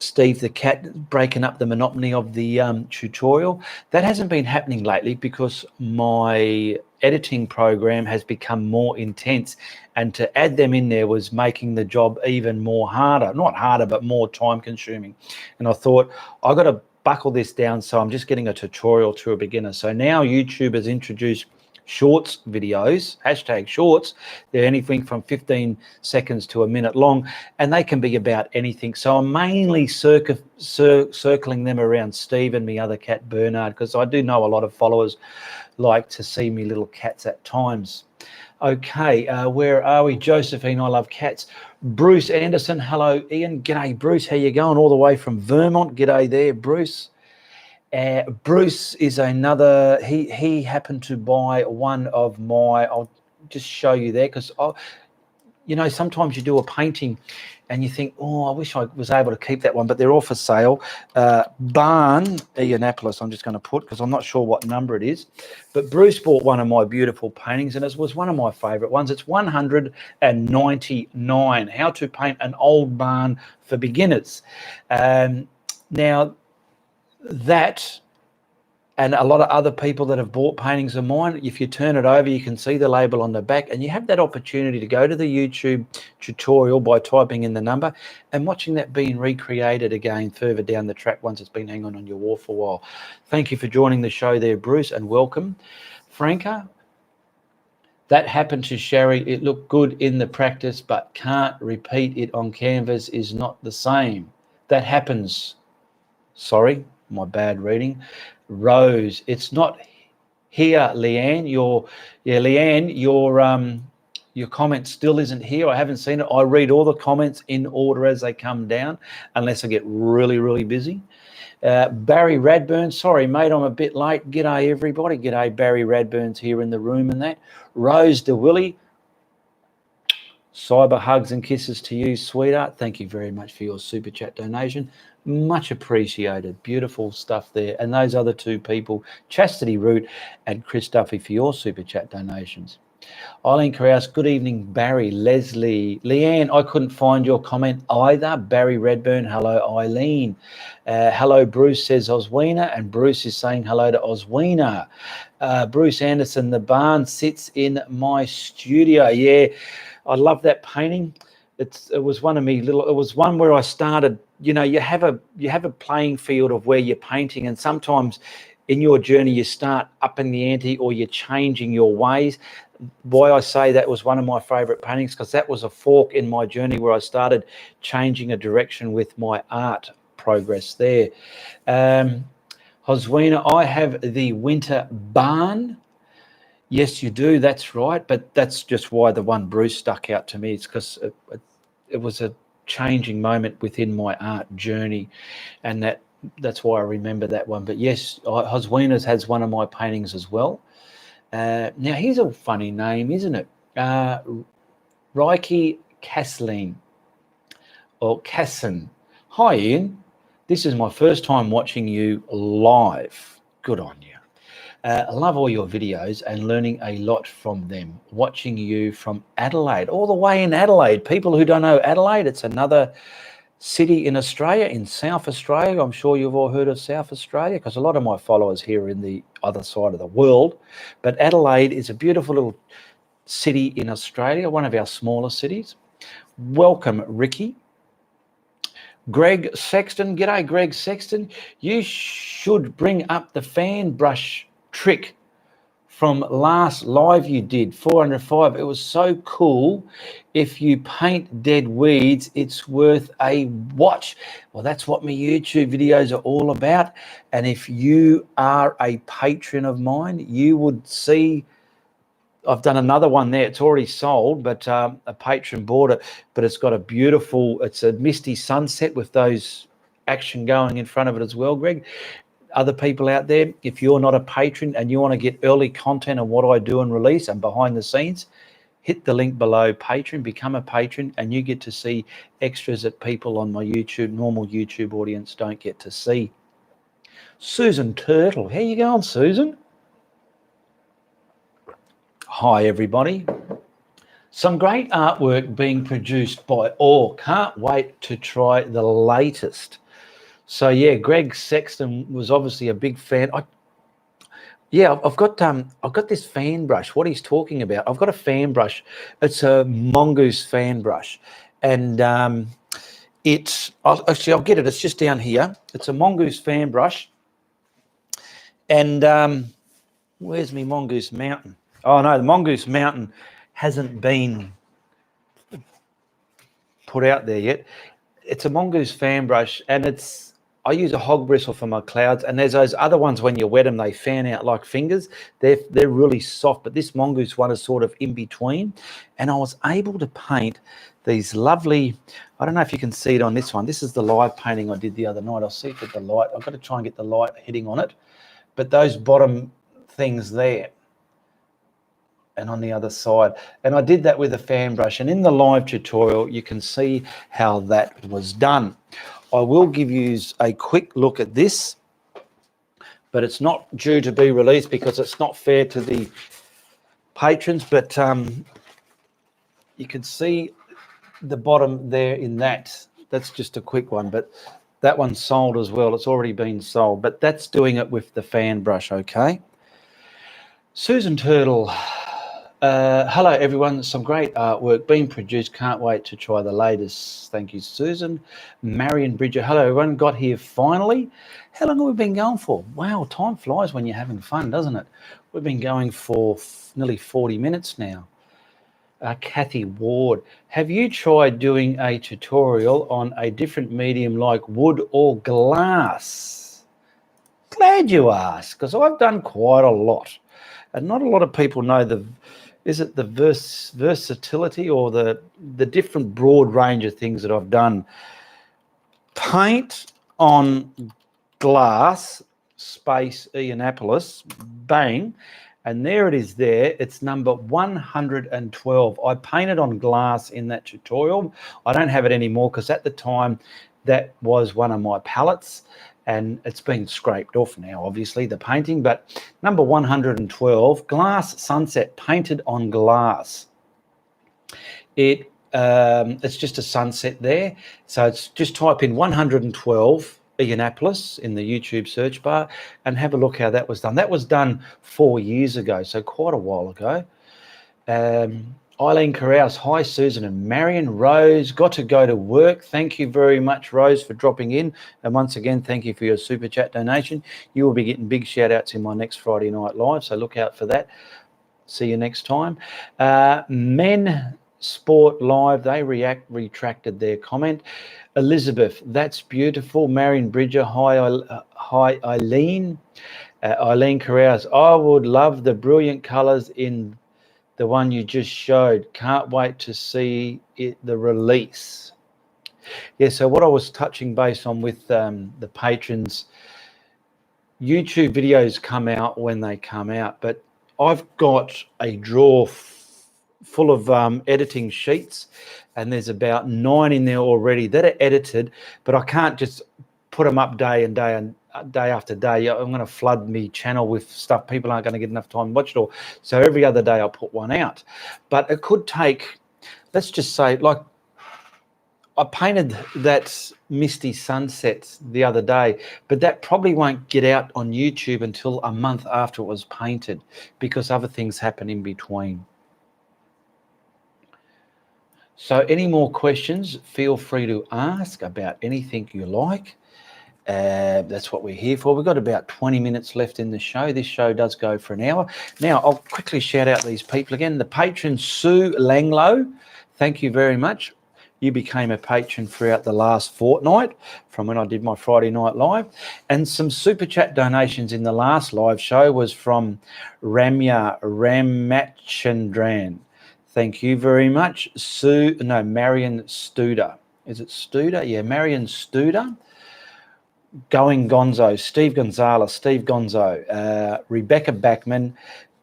Steve the Cat breaking up the monotony of the tutorial. That hasn't been happening lately because my editing program has become more intense, and to add them in there was making the job even more harder. Not harder, but more time consuming. And I thought, I got to buckle this down, so I'm just getting a tutorial to a beginner. So now YouTube has introduced shorts videos, hashtag shorts. They're anything from 15 seconds to a minute long, and they can be about anything. So I'm mainly circling them around Steve and me other cat Bernard, because I do know a lot of followers like to see me little cats at times. Okay, where are we? Josephine, I love cats. Bruce Anderson, hello Ian. G'day Bruce, how you going? All the way from Vermont. G'day there, Bruce. Bruce is another, he happened to buy one of my, I'll just show you there, because you know, sometimes you do a painting and you think, oh, I wish I was able to keep that one, but they're all for sale. Barn Ianapolis, I'm just going to put, because I'm not sure what number it is, but Bruce bought one of my beautiful paintings, and it was one of my favorite ones. It's 199, how to paint an old barn for beginners. Now, that and a lot of other people that have bought paintings of mine, if you turn it over, you can see the label on the back, and you have that opportunity to go to the YouTube tutorial by typing in the number and watching that being recreated again further down the track once it's been hanging on your wall for a while. Thank you for joining the show there, Bruce, and welcome. Franca, that happened to Sherry. It looked good in the practice, but can't repeat it on canvas is not the same. That happens. Sorry, my bad reading. Rose, it's not here, Leanne. Your comment still isn't here. I haven't seen it. I read all the comments in order as they come down, unless I get really, really busy. Barry Radburn, sorry, mate, I'm a bit late. G'day, everybody. G'day, Barry Radburn's here in the room and that. Rose DeWillie, cyber hugs and kisses to you, sweetheart. Thank you very much for your super chat donation. Much appreciated. Beautiful stuff there. And those other two people, Chastity Root and Chris Duffy, for your super chat donations. Eileen Krause, good evening, Barry. Leslie, Leanne, I couldn't find your comment either. Barry Redburn, hello, Eileen. Hello, Bruce, says Oswina, and Bruce is saying hello to Oswina. Bruce Anderson, the barn sits in my studio. Yeah, I love that painting. It was one of me little. It was one where I started. You know, you have a playing field of where you're painting, and sometimes in your journey you start upping the ante or you're changing your ways. Why I say that was one of my favorite paintings, because that was a fork in my journey where I started changing a direction with my art progress there. Hoswina, I have the winter barn. Yes, you do. That's right. But that's just why the one Bruce stuck out to me. It's because it was a changing moment within my art journey, and that's why I remember that one. But yes, Hoswina's has one of my paintings as well. Now, here's a funny name, isn't it? Reiki Kasleen, or Kassan. Hi, Ian. This is my first time watching you live. Good on you. I love all your videos and learning a lot from them. Watching you from Adelaide, all the way in Adelaide. People who don't know Adelaide, it's another city in Australia, in South Australia. I'm sure you've all heard of South Australia, because a lot of my followers here are in the other side of the world. But Adelaide is a beautiful little city in Australia, one of our smaller cities. Welcome, Ricky. Greg Sexton. G'day, Greg Sexton. You should bring up the fan brush trick from last live you did, 405. It was so cool. If you paint dead weeds, it's worth a watch. Well, that's what my YouTube videos are all about. And if you are a patron of mine, you would see I've done another one there. It's already sold, but a patron bought it. But it's got a beautiful, it's a misty sunset with those action going in front of it as well, Greg. Other people out there, if you're not a patron and you want to get early content on what I do and release and behind the scenes, hit the link below, patron, become a patron, and you get to see extras that people on my YouTube, normal YouTube audience don't get to see. Susan Turtle. How you going, Susan? Hi, everybody. Some great artwork being produced by all. Can't wait to try the latest. So, yeah, Greg Sexton was obviously a big fan. I've got this fan brush. What he's talking about, I've got a fan brush. It's a mongoose fan brush, and I'll get it. It's just down here. It's a mongoose fan brush, and where's my mongoose mountain? Oh no, the mongoose mountain hasn't been put out there yet. It's a mongoose fan brush, and I use a hog bristle for my clouds, and there's those other ones when you wet them, they fan out like fingers. They're really soft, but this mongoose one is sort of in between. And I was able to paint these lovely, I don't know if you can see it on this one. This is the live painting I did the other night. I'll see if the light, I've got to try and get the light hitting on it. But those bottom things there, and on the other side. And I did that with a fan brush. And in the live tutorial, you can see how that was done. I will give you a quick look at this, but it's not due to be released because it's not fair to the patrons. But you can see the bottom there in that. That's just a quick one, but that one's sold as well. It's already been sold, but that's doing it with the fan brush, okay? Susan Turtle. Hello, everyone. Some great artwork being produced. Can't wait to try the latest. Thank you, Susan. Marion Bridger. Hello, everyone. Got here finally. How long have we been going for? Wow, time flies when you're having fun, doesn't it? We've been going for nearly 40 minutes now. Kathy Ward. Have you tried doing a tutorial on a different medium like wood or glass? Glad you asked, because I've done quite a lot. And not a lot of people know the versatility or the different broad range of things that I've done. Paint on glass, space Ianapolis, bang, and there it is there. It's number 112. I painted on glass in that tutorial. I don't have it anymore because at the time that was one of my palettes, and it's been scraped off now, obviously, the painting. But number 112, glass sunset painted on glass. It's just a sunset there. So it's just type in 112 Ianapolis in the YouTube search bar and have a look how that was done. That was done 4 years ago, so quite a while ago. Eileen Carouse, hi Susan and Marion. Rose, got to go to work. Thank you very much, Rose, for dropping in. And once again, thank you for your super chat donation. You will be getting big shout outs in my next Friday night live, so look out for that. See you next time. Men Sport Live, they retracted their comment. Elizabeth, that's beautiful. Marion Bridger, hi Eileen. Eileen Carouse, I would love the brilliant colours in the one you just showed. Can't wait to see the release. Yeah, so what I was touching base on with the patrons, YouTube videos come out when they come out, but I've got a drawer full of editing sheets, and there's about 9 in there already that are edited, but I can't just put them up day after day. I'm going to flood me channel with stuff. People aren't going to get enough time to watch it all. So every other day I'll put one out. But it could take, let's just say, like I painted that misty sunset the other day, but that probably won't get out on YouTube until a month after it was painted because other things happen in between. So any more questions, feel free to ask about anything you like. That's what we're here for. We've got about 20 minutes left in the show. This show does go for an hour. Now, I'll quickly shout out these people again. The patron, Sue Langlow, thank you very much. You became a patron throughout the last fortnight from when I did my Friday night live. And some super chat donations in the last live show was from Ramya Ramachandran. Thank you very much. Marion Studer. Is it Studer? Yeah, Marion Studer. Going Gonzo, Steve Gonzalez, Steve Gonzo, Rebecca Backman,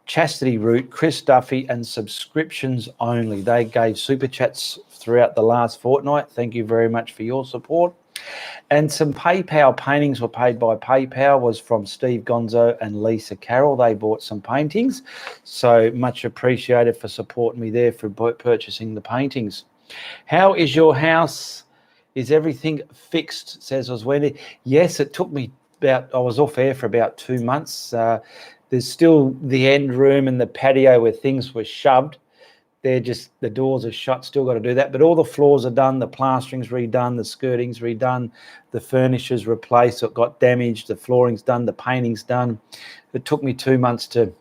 Chastity Root, Chris Duffy, and subscriptions only. They gave super chats throughout the last fortnight. Thank you very much for your support. And some PayPal paintings were paid by PayPal was from Steve Gonzo and Lisa Carroll. They bought some paintings. So much appreciated for supporting me there for purchasing the paintings. How is your house? Is everything fixed, says Oswendy? Yes, it took me I was off air for about 2 months. There's still the end room and the patio where things were shoved. The doors are shut, still got to do that. But all the floors are done, the plastering's redone, the skirting's redone, the furniture's replaced, it got damaged, the flooring's done, the painting's done. It took me 2 months to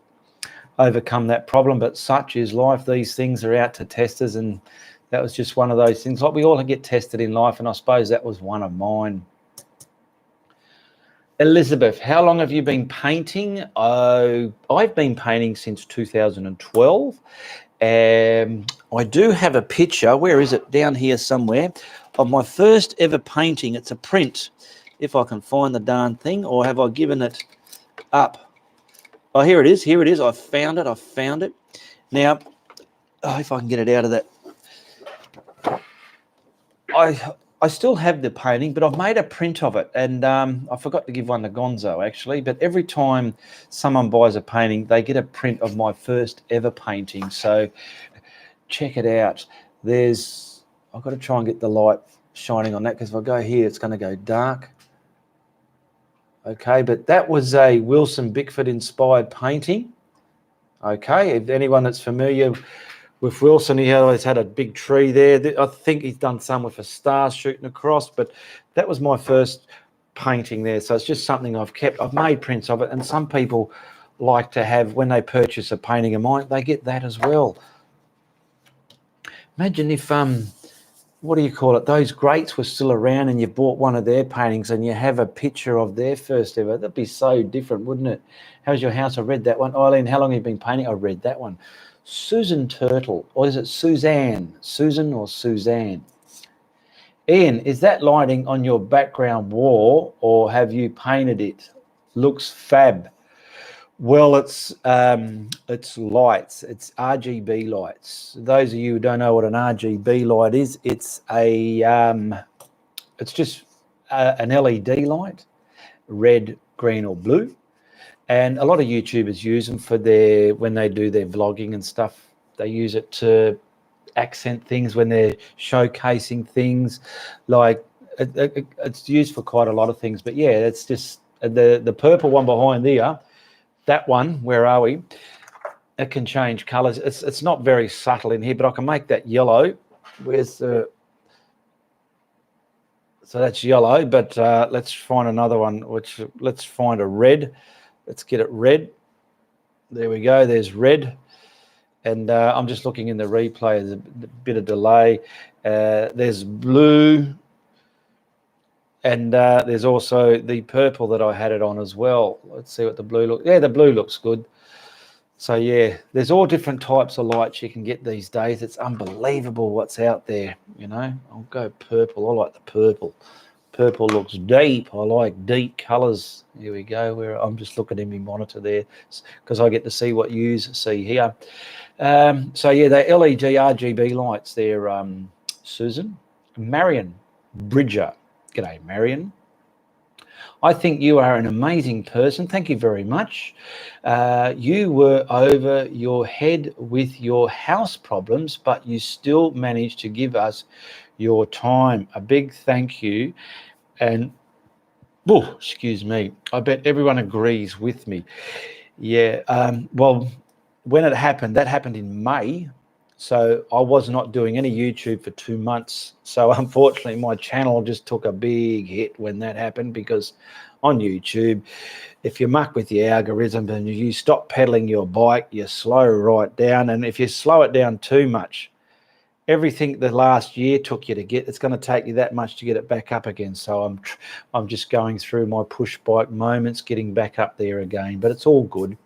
overcome that problem, but such is life. These things are out to testers, and that was just one of those things. Like we all get tested in life, and I suppose that was one of mine. Elizabeth, how long have you been painting? I've been painting since 2012. I do have a picture, where is it? Down here somewhere, of my first ever painting. It's a print, if I can find the darn thing, or have I given it up? Oh, here it is. I found it. Now, if I can get it out of that. I still have the painting, but I've made a print of it, and I forgot to give one to Gonzo, actually. But every time someone buys a painting, they get a print of my first ever painting. So check it out. I've got to try and get the light shining on that, because if I go here, it's going to go dark. Okay, but that was a Wilson Bickford-inspired painting. Okay, if anyone that's familiar with Wilson, he always had a big tree there. I think he's done some with a star shooting across, but that was my first painting there. So it's just something I've kept. I've made prints of it, and some people like to have, when they purchase a painting of mine, they get that as well. Imagine if, what do you call it, those greats were still around and you bought one of their paintings and you have a picture of their first ever. That'd be so different, wouldn't it? How's your house? I read that one. Eileen, how long have you been painting? I read that one. Susan Turtle, or is it Suzanne? Susan or Suzanne? Ian, is that lighting on your background wall, or have you painted it? Looks fab. Well, it's lights. It's RGB lights. Those of you who don't know what an RGB light is, it's just an LED light, red, green, or blue. And a lot of YouTubers use them for when they do their vlogging and stuff. They use it to accent things when they're showcasing things. Like it's used for quite a lot of things. But yeah, it's just the purple one behind there. That one, where are we? It can change colours. It's not very subtle in here, but I can make that yellow. Where's the? So that's yellow, but let's find another one. Let's find a red. Let's get it red. There we go. There's red. And I'm just looking in the replay. There's a bit of delay. There's blue. And there's also the purple that I had it on as well. Let's see what the blue looks. Yeah, the blue looks good. So, yeah, there's all different types of lights you can get these days. It's unbelievable what's out there, you know. I'll go purple. I like the purple. Purple looks deep. I like deep colours. Here we go. I'm just looking in my monitor there because I get to see what you see here. So, yeah, they're LED RGB lights there, Susan. Marion Bridger. G'day, Marion. I think you are an amazing person. Thank you very much. You were over your head with your house problems, but you still managed to give us your time. A big thank you. And, oh, excuse me, I bet everyone agrees with me. Yeah, well, when it happened, that happened in May. So I was not doing any YouTube for 2 months. So unfortunately, my channel just took a big hit when that happened, because on YouTube, if you muck with the algorithm and you stop pedaling your bike, you slow right down. And if you slow it down too much, everything the last year took you to get, it's going to take you that much to get it back up again. So I'm just going through my push bike moments, getting back up there again, but it's all good.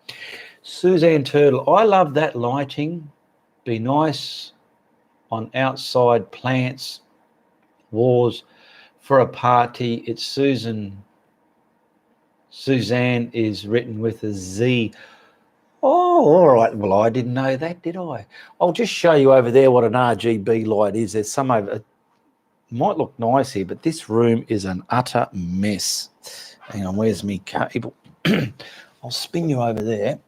Suzanne Turtle, I love that lighting. Be nice on outside plants, walls for a party. It's Susan. Suzanne is written with a Z. Oh, all right. Well, I didn't know that, did I? I'll just show you over there what an RGB light is. There's some over. It might look nice here, but this room is an utter mess. Hang on, where's me cable? I'll spin you over there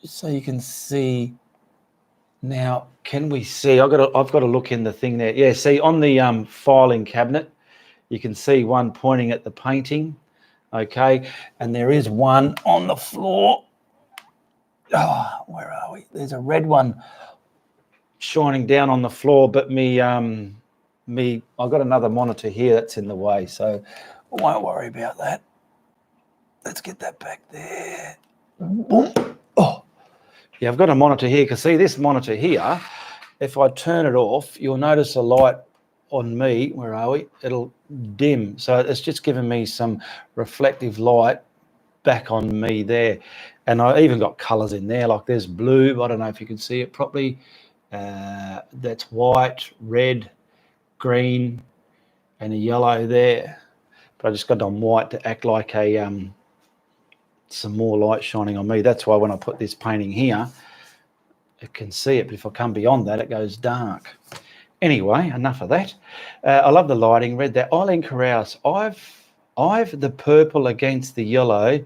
just so you can see. Now, can we see? I've got to look in the thing there. Yeah, see on the filing cabinet, you can see one pointing at the painting. Okay, and there is one on the floor. Oh, where are we? There's a red one shining down on the floor, but I've got another monitor here that's in the way, so I won't worry about that. Let's get that back there. Oh, yeah, I've got a monitor here, because see this monitor here, if I turn it off, you'll notice a light on me. Where are we? It'll dim. So it's just giving me some reflective light back on me there. And I even got colors in there, like there's blue. I don't know if you can see it properly. That's white, red, green, and a yellow there. But I just got it on white to act like some more light shining on me. That's why when I put this painting here, it can see it, but if I come beyond that, it goes dark. Anyway, enough of that. I love the lighting. Read that. Eileen Carouse, I've the purple against the yellow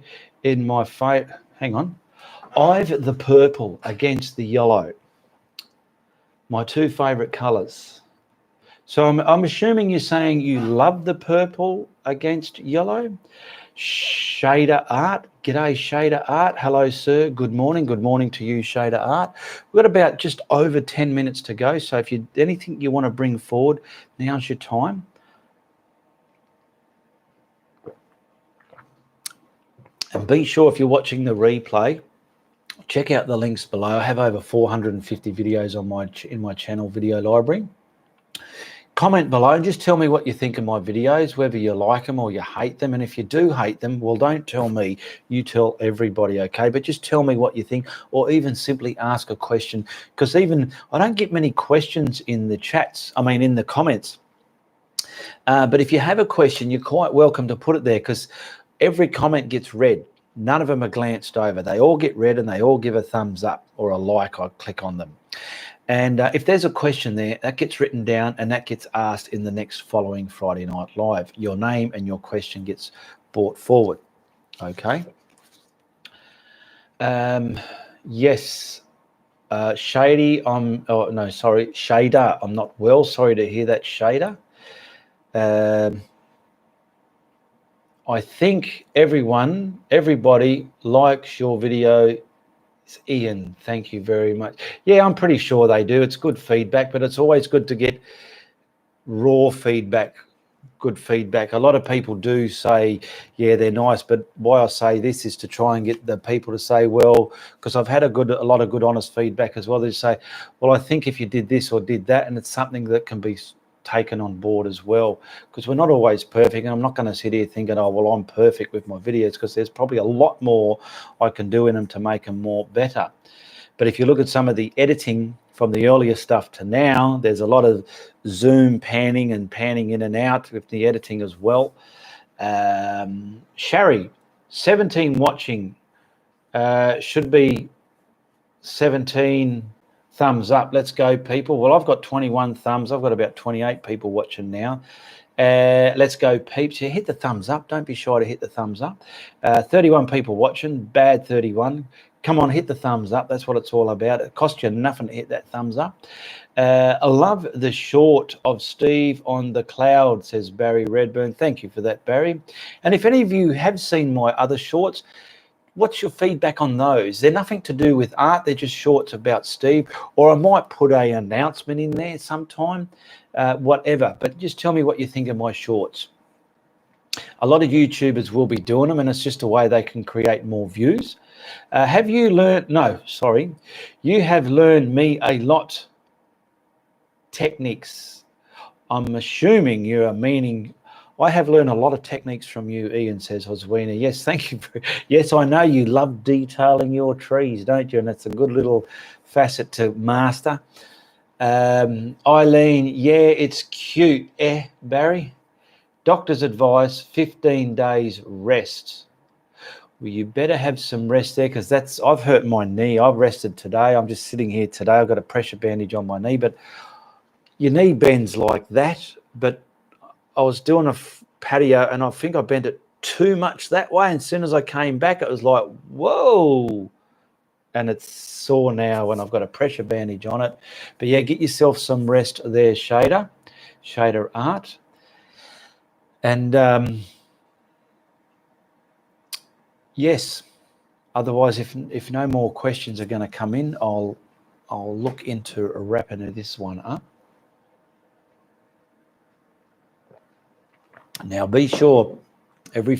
in my hang on. I've the purple against the yellow. My two favorite colors. So I'm assuming you're saying you love the purple against yellow. Shader Art, g'day Shader Art. Hello, sir. Good morning. Good morning to you, Shader Art. We've got about just over 10 minutes to go. So if you anything you want to bring forward, now's your time. And be sure, if you're watching the replay, check out the links below. I have over 450 videos on in my channel video library. Comment below and just tell me what you think of my videos, whether you like them or you hate them. And if you do hate them, well, don't tell me, you tell everybody, okay? But just tell me what you think, or even simply ask a question, because even I don't get many questions in the chats, in the comments. But if you have a question, you're quite welcome to put it there, because every comment gets read. None of them are glanced over. They all get read and they all give a thumbs up or a like. I click on them. And if there's a question there, that gets written down and that gets asked in the next following Friday Night Live. Your name and your question gets brought forward. Okay. Yes. Shady, Shader. I'm not well. Sorry to hear that, Shader. I think everybody likes your video. Ian, thank you very much. Yeah, I'm pretty sure they do. It's good feedback, but it's always good to get raw feedback, good feedback. A lot of people do say, yeah, they're nice, but why I say this is to try and get the people to say, well, because I've had a lot of good honest feedback as well. They say, well, I think if you did this or did that, and it's something that can be taken on board as well, because we're not always perfect, and I'm not going to sit here thinking, oh, well, I'm perfect with my videos, because there's probably a lot more I can do in them to make them more better. But if you look at some of the editing from the earlier stuff to now, there's a lot of zoom panning and panning in and out with the editing as well. Sherry, 17 watching, should be 17 thumbs up. Let's go, people. Well, I've got 21 thumbs. I've got about 28 people watching now. Let's go, peeps. Yeah, hit the thumbs up. Don't be shy to hit the thumbs up. 31 people watching. Bad 31. Come on, hit the thumbs up. That's what it's all about. It costs you nothing to hit that thumbs up. I love the short of Steve on the cloud, says Barry Redburn. Thank you for that, Barry. And if any of you have seen my other shorts, what's your feedback on those? They're nothing to do with art. They're just shorts about Steve, or I might put an announcement in there sometime, whatever. But just tell me what you think of my shorts. A lot of YouTubers will be doing them, and it's just a way they can create more views. Have you learned? No, sorry. You have learned me a lot. Techniques. I'm assuming you are meaning, I have learned a lot of techniques from you, Ian, says Hoswina. Yes, thank you. Yes, I know you love detailing your trees, don't you? And that's a good little facet to master. Eileen, yeah, it's cute. Barry? Doctor's advice, 15 days rest. Well, you better have some rest there, because I've hurt my knee. I've rested today. I'm just sitting here today. I've got a pressure bandage on my knee, but your knee bends like that. But I was doing a patio, and I think I bent it too much that way. And as soon as I came back, it was like, whoa. And it's sore now, and I've got a pressure bandage on it. But yeah, get yourself some rest there, Shader Art. And yes, otherwise, if no more questions are going to come in, I'll look into wrapping this one up. Now, be sure every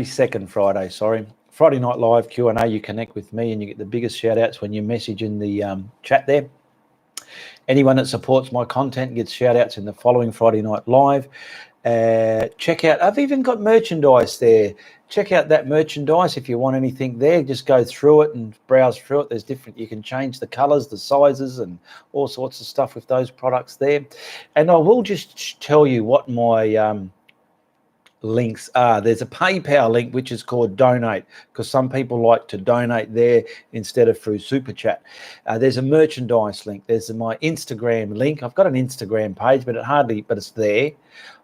second Friday, Friday Night Live Q&A, you connect with me, and you get the biggest shout outs when you message in the chat there. Anyone that supports my content gets shout outs in the following Friday Night Live. Check out, I've even got merchandise there. Check out that merchandise if you want anything there. Just go through it and browse through it. There's different, you can change the colors, the sizes, and all sorts of stuff with those products there. And I will just tell you what my links are. There's a PayPal link which is called Donate, because some people like to donate there instead of through Super Chat. There's a merchandise link. There's my Instagram link. I've got an Instagram page, but it's there.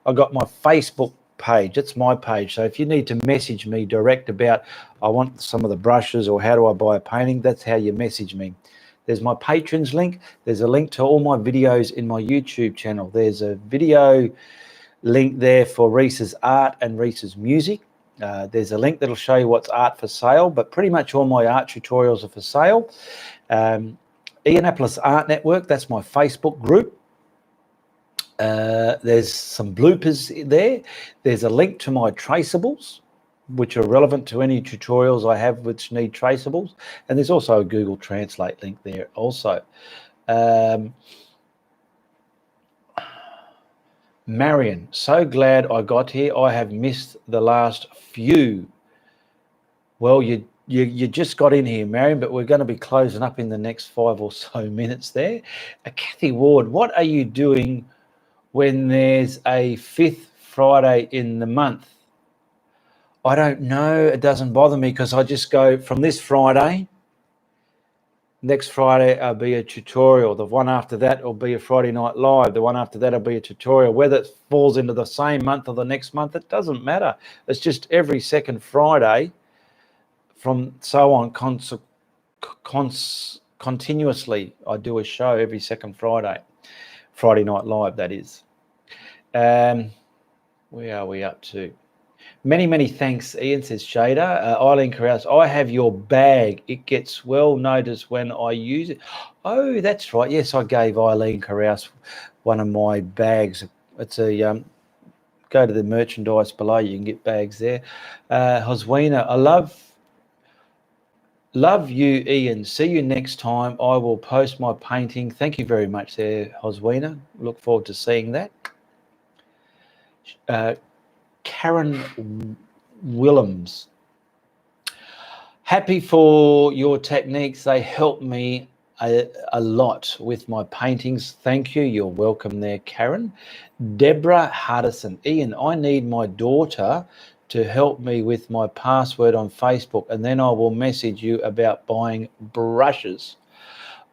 I've got my Facebook page. It's my page. So if you need to message me direct about, I want some of the brushes, or how do I buy a painting, that's how you message me. There's my patrons link. There's a link to all my videos in my YouTube channel. There's a video link there for Reese's art and Reese's music. There's a link that'll show you what's art for sale, but pretty much all my art tutorials are for sale. Ianapolis Art Network, that's my Facebook group. There's some bloopers there. There's a link to my traceables, which are relevant to any tutorials I have which need traceables. And there's also a Google Translate link there also. Marion, so glad I got here. I have missed the last few. Well, you just got in here, Marion, but we're going to be closing up in the next 5 or so minutes there. Kathy Ward, what are you doing when there's a 5th Friday in the month? I don't know. It doesn't bother me, because I just go from this Friday. Next Friday will be a tutorial. The one after that will be a Friday Night Live. The one after that will be a tutorial. Whether it falls into the same month or the next month, it doesn't matter. It's just every second Friday from so on continuously. I do a show every second Friday. Friday Night Live, that is. Where are we up to? Many thanks, Ian, says Shader. Eileen Carouse, I have your bag. It gets well noticed when I use it. Oh, that's right. Yes, I gave Eileen Carouse one of my bags. It's a go to the merchandise below. You can get bags there. Hoswina, I love you, Ian. See you next time. I will post my painting. Thank you very much there, Hoswina. Look forward to seeing that. Karen Willems, happy for your techniques. They help me a lot with my paintings. Thank you. You're welcome there, Karen. Deborah Hardison, Ian, I need my daughter to help me with my password on Facebook, and then I will message you about buying brushes.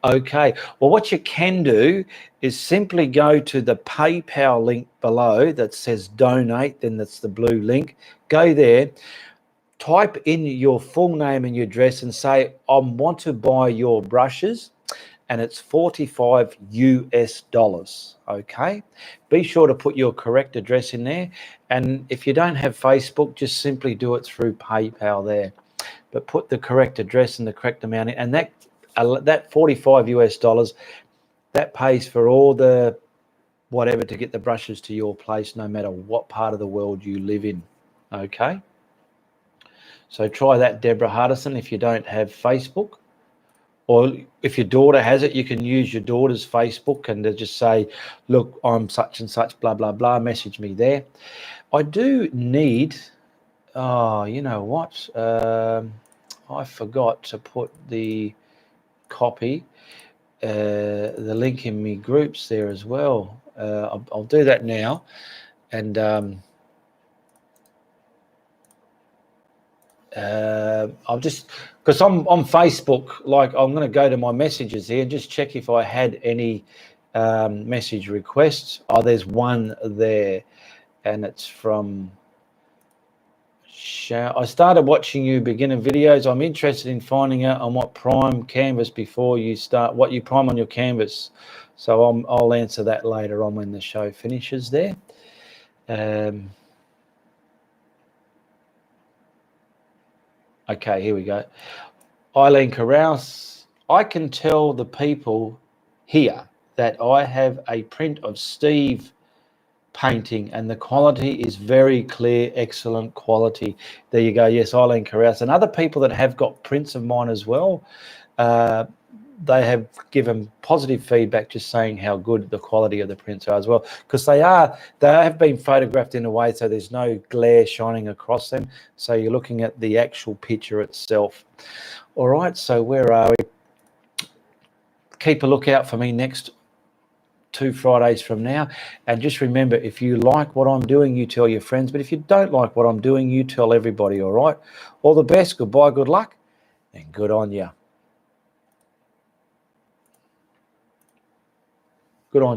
Okay, well, what you can do is simply go to the PayPal link below that says donate, then that's the blue link. Go there, type in your full name and your address and say, I want to buy your brushes, and it's $45 US. Okay, be sure to put your correct address in there. And if you don't have Facebook, just simply do it through PayPal there. but put the correct address and the correct amount in, and that $45 US, that pays for all the whatever to get the brushes to your place, no matter what part of the world you live in. Okay, so try that, Deborah Hardison. If you don't have Facebook, or if your daughter has it, you can use your daughter's Facebook and to just say, look, I'm such and such, blah, blah, blah, message me there. I do need, oh, you know what? I forgot to put the copy, the link in me groups there as well. I'll do that now. And I'll just, because I'm on Facebook, like I'm going to go to my messages here and just check if I had any message requests. Oh, there's one there, and it's from I started watching you beginner videos. I'm interested in finding out on what prime canvas before you start, what you prime on your canvas. So I'll answer that later on when the show finishes there. Okay, here we go. Eileen Carouse, I can tell the people here that I have a print of Steve painting and the quality is very clear, excellent quality. There you go. Yes, Eileen Carouse. And other people that have got prints of mine as well, they have given positive feedback, just saying how good the quality of the prints are as well, because they have been photographed in a way so there's no glare shining across them, so you're looking at the actual picture itself. All right, so where are we? Keep a lookout for me next 2 Fridays from now, and just remember, if you like what I'm doing, you tell your friends, but if you don't like what I'm doing, you tell everybody. All right, all the best, goodbye, good luck, and good on you. Good on you.